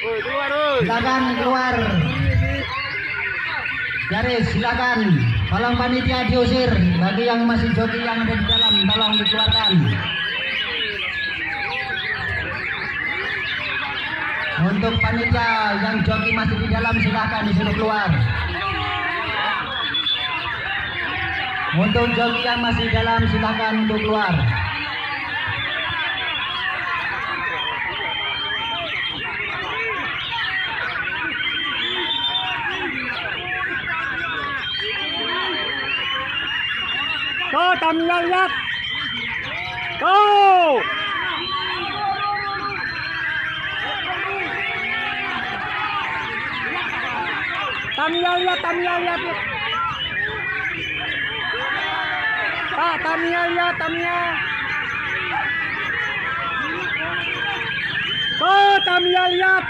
Silakan keluar. Garis, silakan. Tolong panitia diusir. Bagi yang masih joki yang ada di dalam, tolong dikeluarkan. Untuk panitia yang joki masih di dalam, silakan disuruh keluar. Untuk joki yang masih di dalam, silakan untuk keluar. Tuh, Tamiya lihat. Tuh. Tamiya lihat. Pak, Tamiya lihat, Tamiya. Tuh, Tamiya lihat.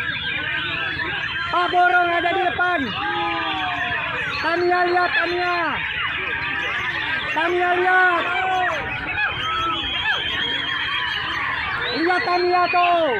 Pak Borong ada di depan. Tamiya lihat, Tamiya. Tamiya lihat. Lihat Tamiya tuh.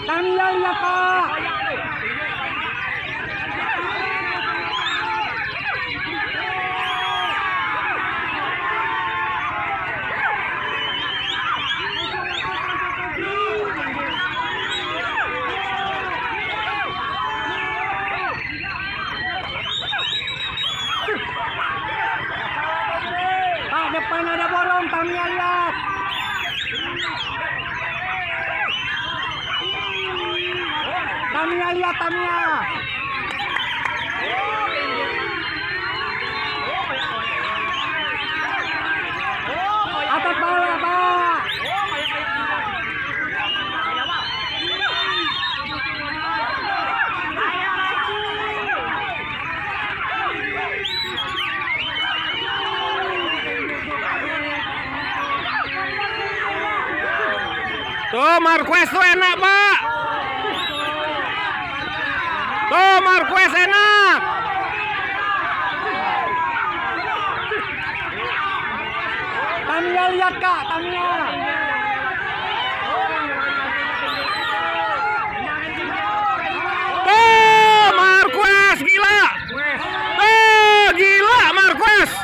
Tamiya lihat Pak. Pak, depan ada Borong, Tamiya lihat. Tamiya lihat, Tamiya. Atas bawah, Pak. Tuh Marquez tuh enak Pak. Tuh Marquez enak. Tamiya lihat Kak, Tamiya. Tuh Marquez gila. Tuh gila Marquez.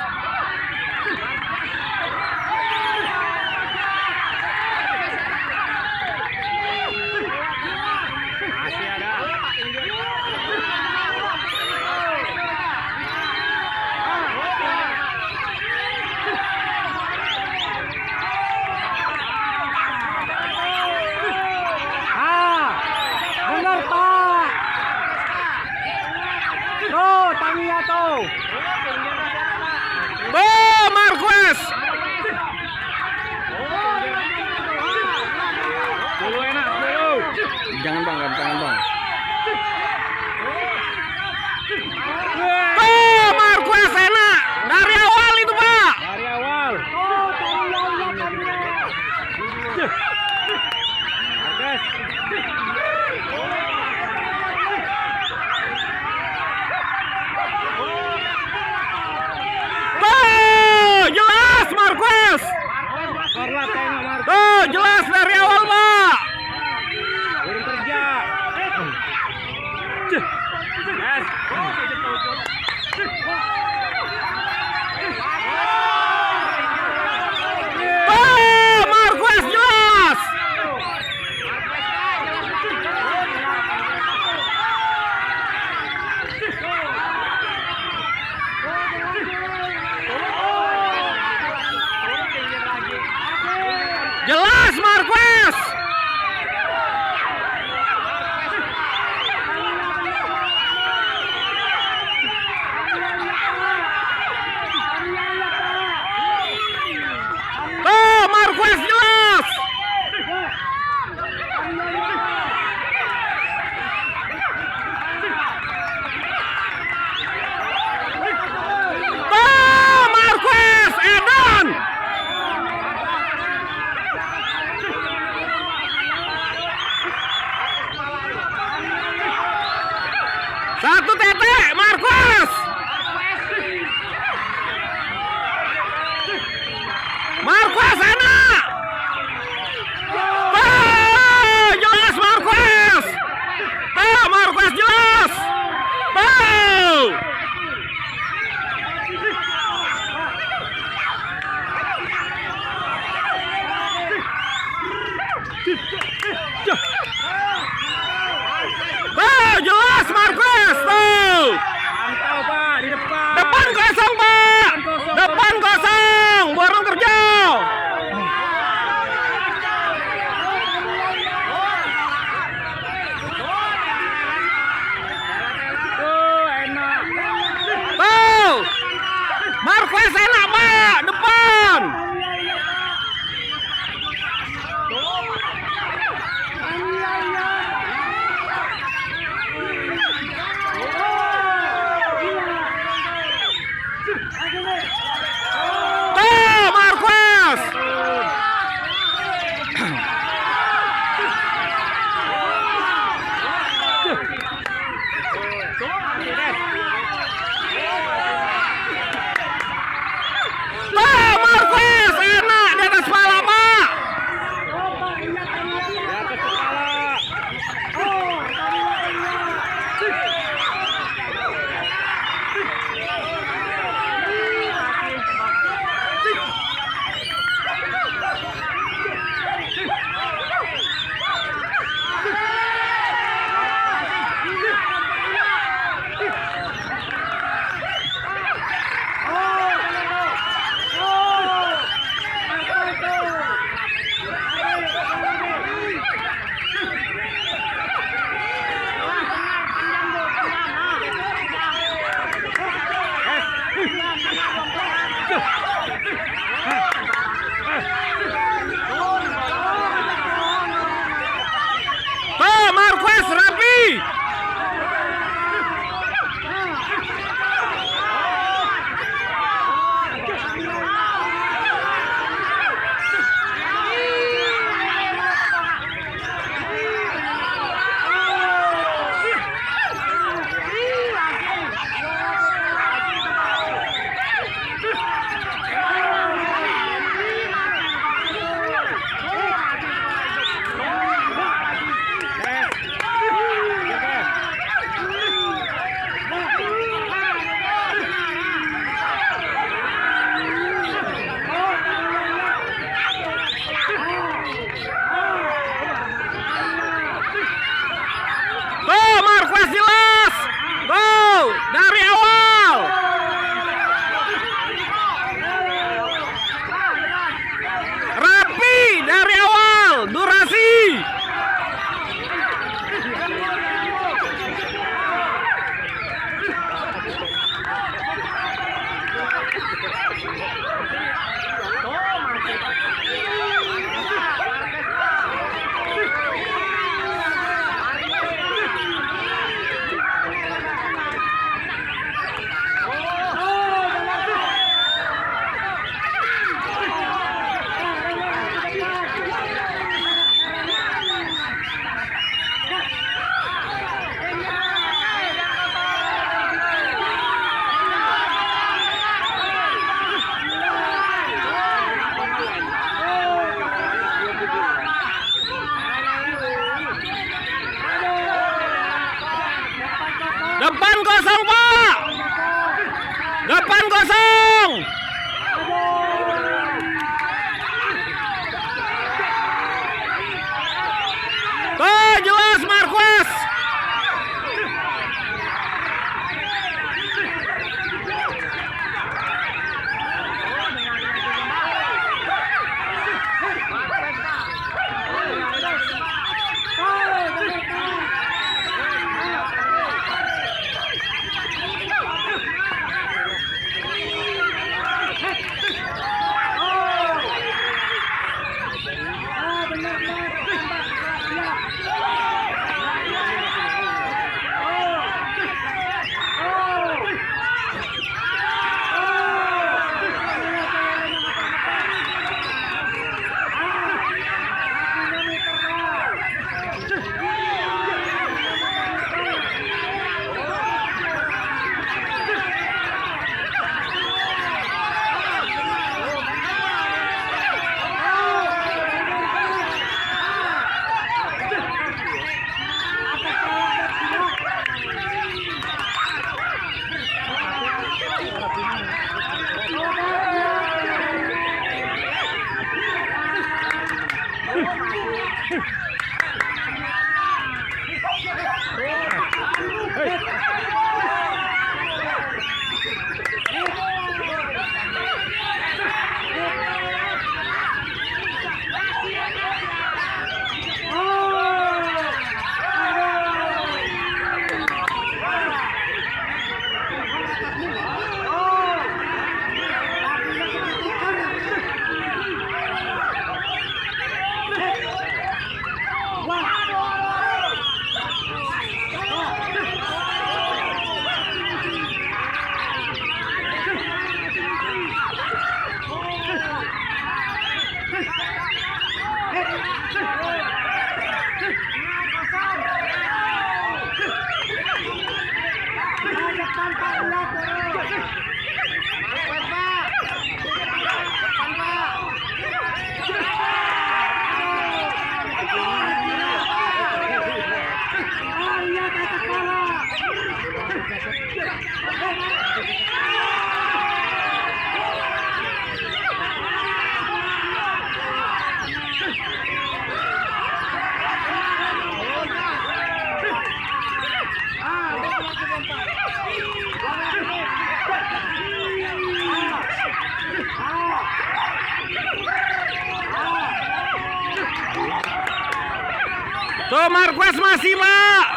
Benar Pak. Tuh, Tamiya tuh. Tuh Marquez. Dulu enak dulu. Jangan bang, jangan bang. Tuh Marquez enak. Dari awal itu Pak. Dari awal. Oh, Tamiya lihat, Tamiya. Marquez. Jelas Marquez. Tuh jelas dari awal Pak. Belum kerja. Marquez jelas. Jelas Marquez. Marcos. Lah, Marcos enak di atas kepala, Mak. Tuh Marquez masih Pak.